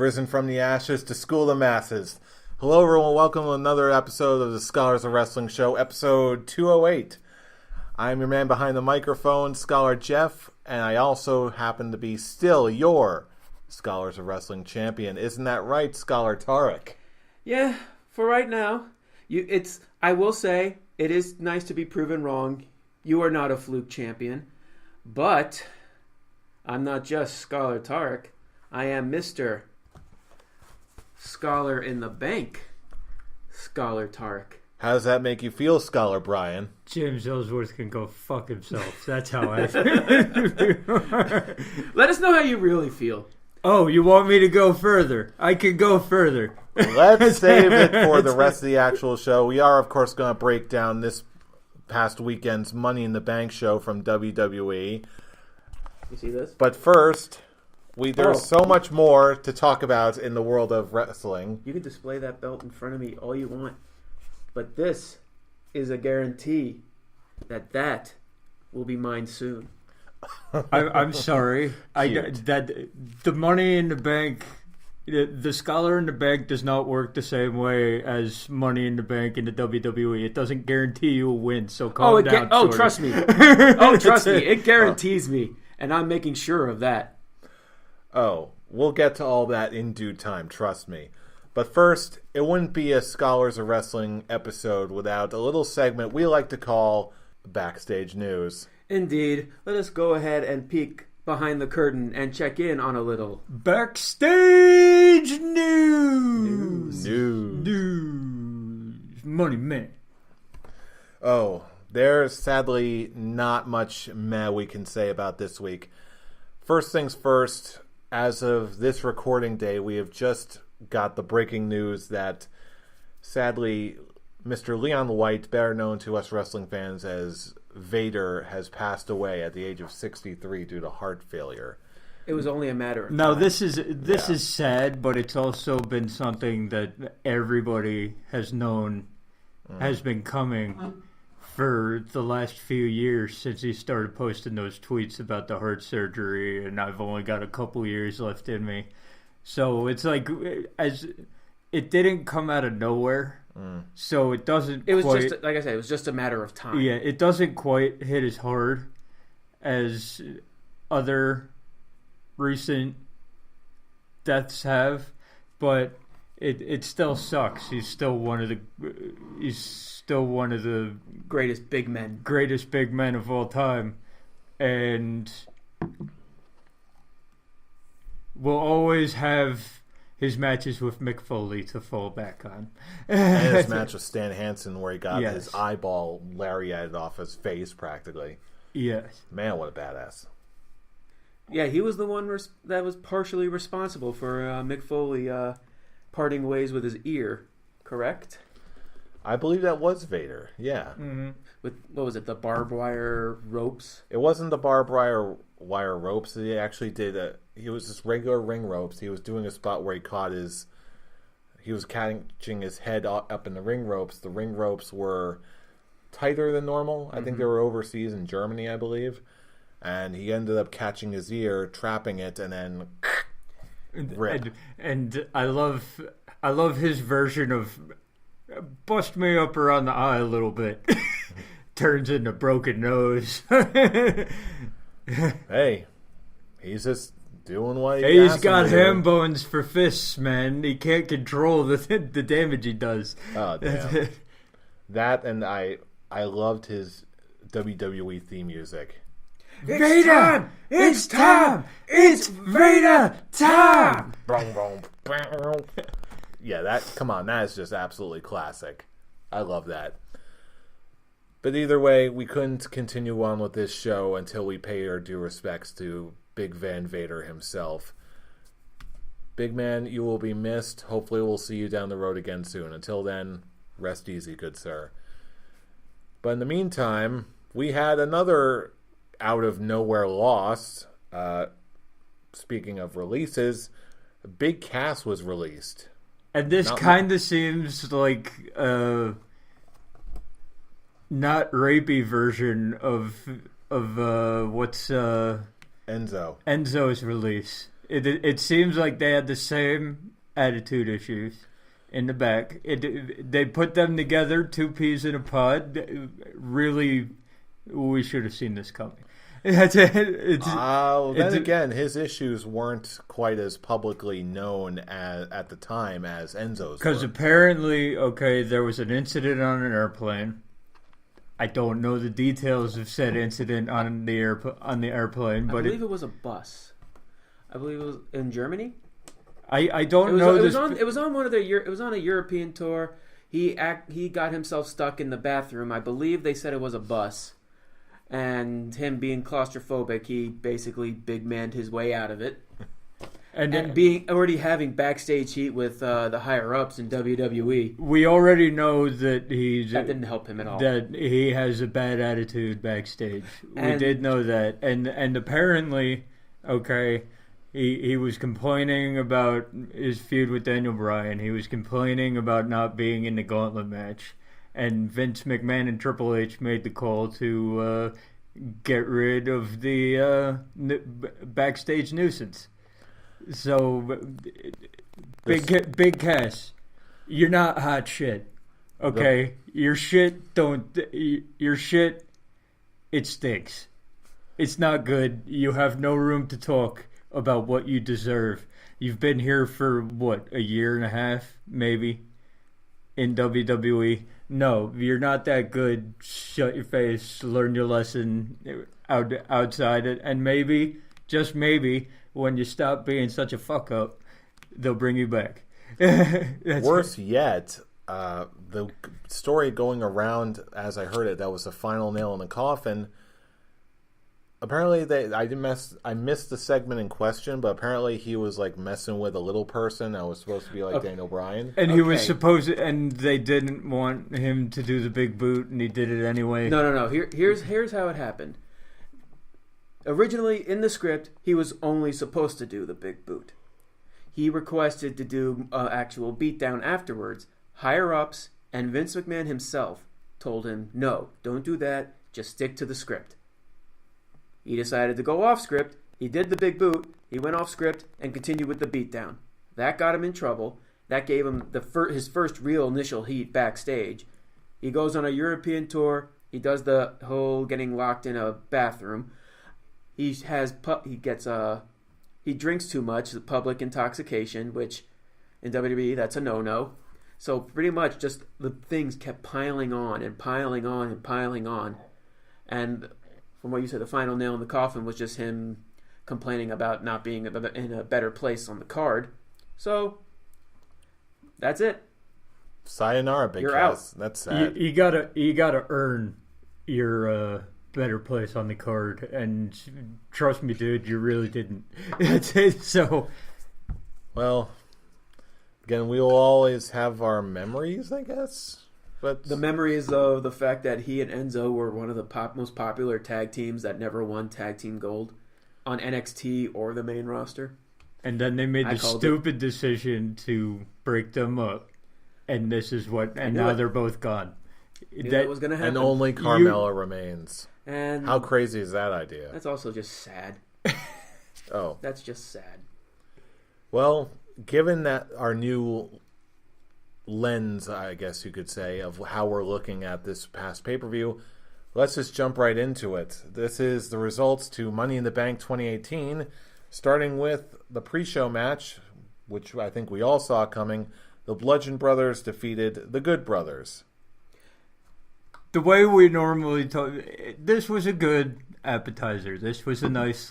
risen from the ashes to school the masses. Hello everyone, welcome to another episode of the Scholars of Wrestling Show, episode 208. I'm your man behind the microphone, Scholar Jeff, and I also happen to be still your Scholars of Wrestling champion. Isn't that right, Scholar Tarek? Yeah, for right now. I will say, it is nice to be proven wrong. You are not a fluke champion, but I'm not just Scholar Tarek. I am Mr. Scholar in the Bank, Scholar Tarek. How does that make you feel, Scholar Brian? James Ellsworth can go fuck himself. That's how I feel. Let us know how you really feel. Oh, you want me to go further? I can go further. Let's save it for the rest of the actual show. We are, of course, going to break down this past weekend's Money in the Bank show from WWE. You see this? But first, there's so much more to talk about in the world of wrestling. You can display that belt in front of me all you want. But this is a guarantee that will be mine soon. I'm sorry. The Money in the Bank, the Scholar in the Bank does not work the same way as Money in the Bank in the WWE. It doesn't guarantee you a win, so calm down. Trust me. Trust me. It guarantees me, and I'm making sure of that. Oh, we'll get to all that in due time, trust me. But first, it wouldn't be a Scholars of Wrestling episode without a little segment we like to call Backstage News. Indeed. Let us go ahead and peek behind the curtain and check in on a little Backstage News. Money Man. Oh, there's sadly not much we can say about this week. First things first, as of this recording day, we have just got the breaking news that, sadly, Mr. Leon White, better known to us wrestling fans as Vader, has passed away at the age of 63 due to heart failure. It was only a matter of time. Now, this is sad, but it's also been something that everybody has known has been coming for the last few years since he started posting those tweets about the heart surgery, and I've only got a couple years left in me. So it's like, as it didn't come out of nowhere, so it doesn't. It was just, like I said, it was just a matter of time. Yeah, it doesn't quite hit as hard as other recent deaths have, but it still sucks. He's still one of the greatest big men of all time, and will always have his matches with Mick Foley to fall back on. And his match with Stan Hansen where he got his eyeball lariated off his face practically. Yes. Man, what a badass. Yeah, he was the one that was partially responsible for Mick Foley parting ways with his ear, correct? I believe that was Vader, yeah. Mm-hmm. With, what was it, the barbed wire ropes? It wasn't the barbed wire ropes. He actually did he was just regular ring ropes. He was doing a spot where he was catching his head up in the ring ropes. The ring ropes were tighter than normal. I think they were overseas in Germany, I believe. And he ended up catching his ear, trapping it, and then rip. And I love his version of bust me up around the eye a little bit. Turns into broken nose. Hey, he's just doing what he's got ham bones for fists, man. He can't control the damage he does. Oh, damn. That, and I loved his WWE theme music. Vader! It's time! It's Vader time! Yeah, that is just absolutely classic. I love that. But either way, we couldn't continue on with this show until we pay our due respects to Big Van Vader himself. Big man, you will be missed. Hopefully we'll see you down the road again soon. Until then, rest easy, good sir. But in the meantime, we had another out of nowhere loss. Speaking of releases, Big Cass was released. And this kind of seems like not rapey version of what's Enzo. Enzo's release. It seems like they had the same attitude issues in the back. They put them together, two peas in a pod. Really, we should have seen this coming. Then again, his issues weren't quite as publicly known at the time as Enzo's. Because apparently, there was an incident on an airplane. I don't know the details of said incident on the airplane, but I believe it was a bus. I believe it was in Germany. I don't know. It was on one of their. It was on a European tour. He got himself stuck in the bathroom. I believe they said it was a bus. And him being claustrophobic, he basically big manned his way out of it. And being already having backstage heat with the higher ups in WWE, we already know that that didn't help him at all. That he has a bad attitude backstage. We did know that, and apparently, he was complaining about his feud with Daniel Bryan. He was complaining about not being in the gauntlet match. And Vince McMahon and Triple H made the call to get rid of the backstage nuisance. So, Big Cass, you're not hot shit. Okay? Your shit, it stinks. It's not good. You have no room to talk about what you deserve. You've been here for, a year and a half, maybe, in WWE. No, you're not that good. Shut your face. Learn your lesson outside it. And maybe, just maybe, when you stop being such a fuck up, they'll bring you back. Worse yet, the story going around, as I heard it, that was the final nail in the coffin. Apparently, I missed the segment in question, but apparently he was like messing with a little person that was supposed to be like Daniel Bryan. And he was supposed to, and they didn't want him to do the big boot, and he did it anyway. No. Here's how it happened. Originally, in the script, he was only supposed to do the big boot. He requested to do an actual beatdown afterwards. Higher-ups and Vince McMahon himself told him, no, don't do that, just stick to the script. He decided to go off script. He did the big boot. He went off script and continued with the beatdown. That got him in trouble. That gave him his first real initial heat backstage. He goes on a European tour. He does the whole getting locked in a bathroom. He drinks too much, the public intoxication, which in WWE that's a no-no. So pretty much just the things kept piling on and piling on and piling on. And from what you said, the final nail in the coffin was just him complaining about not being in a better place on the card. So that's it. Sayonara, Big You're Cass. out. That's sad. You gotta earn your better place on the card, and trust me, dude, you really didn't. So, well, again, we will always have our memories, I guess. But the memories of the fact that he and Enzo were one of the most popular tag teams that never won tag team gold on NXT or the main roster. And then they made the stupid decision to break them up. And this is what, and now they're both gone. That was going to happen. And only Carmella remains. And how crazy is that idea? That's also just sad. Oh. That's just sad. Well, given that our new lens, I guess you could say, of how we're looking at this past pay-per-view, let's just jump right into it. This is the results to Money in the Bank 2018, starting with the pre-show match, which I think we all saw coming. The Bludgeon Brothers defeated the Good Brothers. The way we normally talk, this was a good appetizer. This was a nice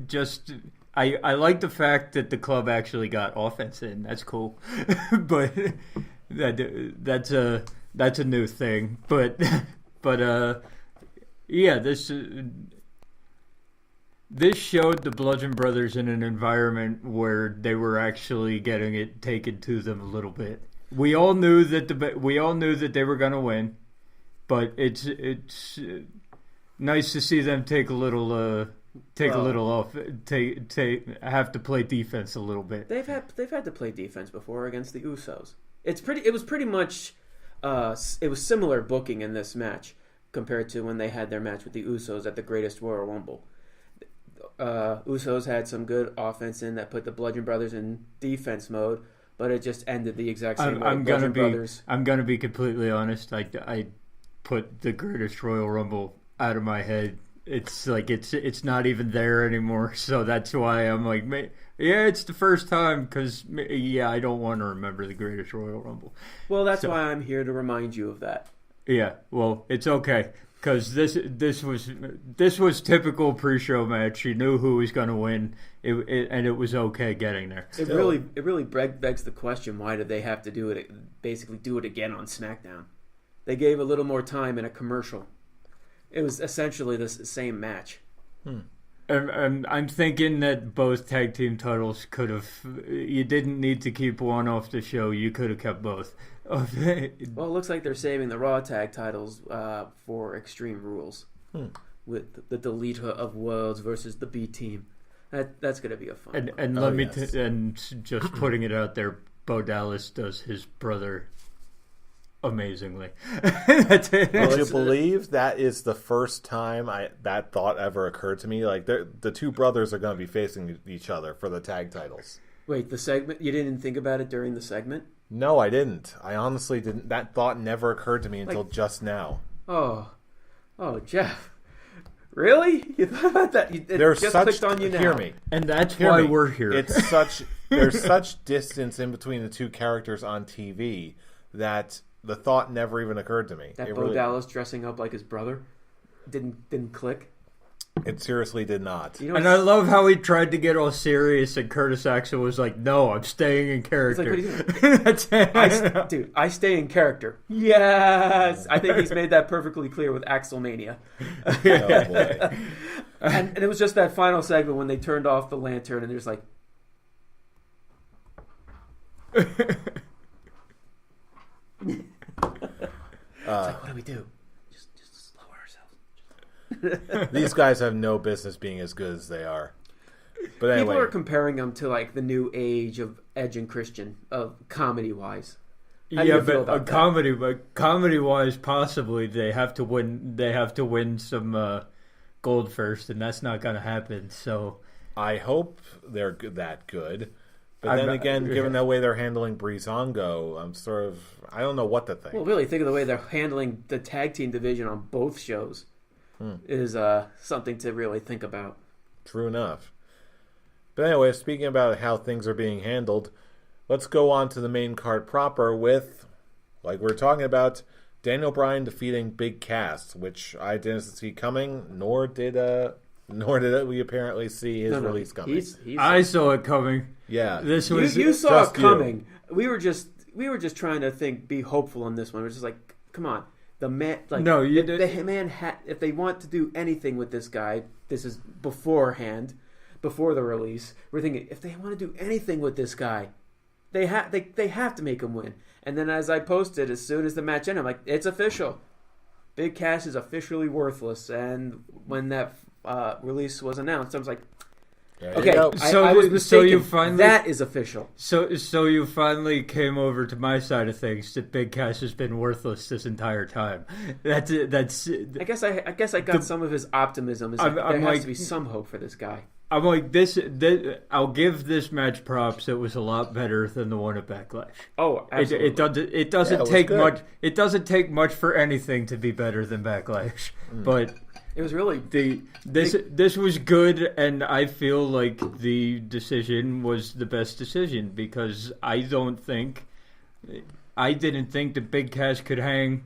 just... I like the fact that the club actually got offense in. That's cool, but that's a new thing. But yeah, this showed the Bludgeon Brothers in an environment where they were actually getting it taken to them a little bit. We all knew that they were going to win, but it's nice to see them take a little off. Have to play defense a little bit. They've had to play defense before against the Usos. It was pretty much it was similar booking in this match compared to when they had their match with the Usos at the Greatest Royal Rumble. Usos had some good offense in that put the Bludgeon Brothers in defense mode, but it just ended the exact same way. I'm gonna be completely honest. I put the greatest Royal Rumble out of my head. It's like it's not even there anymore. So that's why I'm like, yeah, it's the first time because I don't want to remember the greatest Royal Rumble. Well, that's why I'm here to remind you of that. Yeah, well, it's okay because this was typical pre-show match. You knew who was going to win, and it was okay getting there. It really begs the question: why did they have to do it? Basically, do it again on SmackDown? They gave a little more time in a commercial. It was essentially the same match. And I'm thinking that both tag team titles could have. You didn't need to keep one off the show. You could have kept both. Well, it looks like they're saving the Raw tag titles for Extreme Rules with the Delita of Worlds versus the B Team. That's going to be a fun. And just putting it out there, Bo Dallas does his brother amazingly. Would you believe that is the first time that thought ever occurred to me? Like the two brothers are going to be facing each other for the tag titles. Wait, the segment? You didn't think about it during the segment? No, I didn't. I honestly didn't. That thought never occurred to me until just now. Oh, Jeff. Really? You thought about that? Clicked on you now. Hear me. And that's why we're here. There's such distance in between the two characters on TV that the thought never even occurred to me. That Bo Dallas dressing up like his brother didn't click. It seriously did not. And I love how he tried to get all serious, and Curtis Axel was like, "No, I'm staying in character." It's like, dude, I stay in character. Yes, I think he's made that perfectly clear with Axelmania. Oh boy! And it was just that final segment when they turned off the lantern, and there's like. It's like, what do we do? Just lower ourselves. These guys have no business being as good as they are. But anyway, people are comparing them to like the new age of Edge and Christian, of comedy wise. But comedy wise, possibly they have to win. They have to win some gold first, and that's not going to happen. So I hope they're that good. But then again, given the way they're handling Breezango, I don't know what to think. Well, really, think of the way they're handling the tag team division on both shows is something to really think about. True enough. But anyway, speaking about how things are being handled, let's go on to the main card proper with, like we were talking about, Daniel Bryan defeating Big Cass, which I didn't see coming, nor did we apparently see his release coming. I saw it coming. Yeah, you saw it coming. We were just trying to be hopeful on this one. We're just like, come on, the man. Like, no, the man had. If they want to do anything with this guy, this is before the release. We're thinking if they want to do anything with this guy, they have to make him win. And then as I posted, as soon as the match ended, I'm like, it's official. Big Cass is officially worthless. And when that release was announced, I was like, okay, I was mistaken. That is official. So you finally came over to my side of things that Big Cass has been worthless this entire time. That's I guess I got some of his optimism. There has to be some hope for this guy. I'm like this. I'll give this match props. It was a lot better than the one at Backlash. Oh, absolutely. It doesn't take much. It doesn't take much for anything to be better than Backlash, but. It was really this was good, and I feel like the decision was the best decision because I didn't think that Big Cass could hang.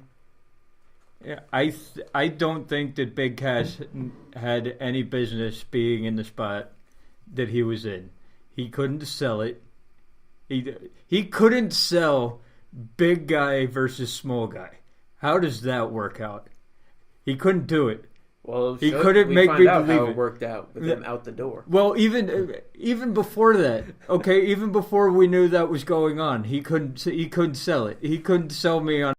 I don't think that Big Cass had any business being in the spot that he was in. He couldn't sell it. He couldn't sell big guy versus small guy. How does that work out? He couldn't do it. Well, he couldn't make me believe how it worked out with him out the door. Well, even before that, okay, even before we knew that was going on, he couldn't sell it. He couldn't sell me on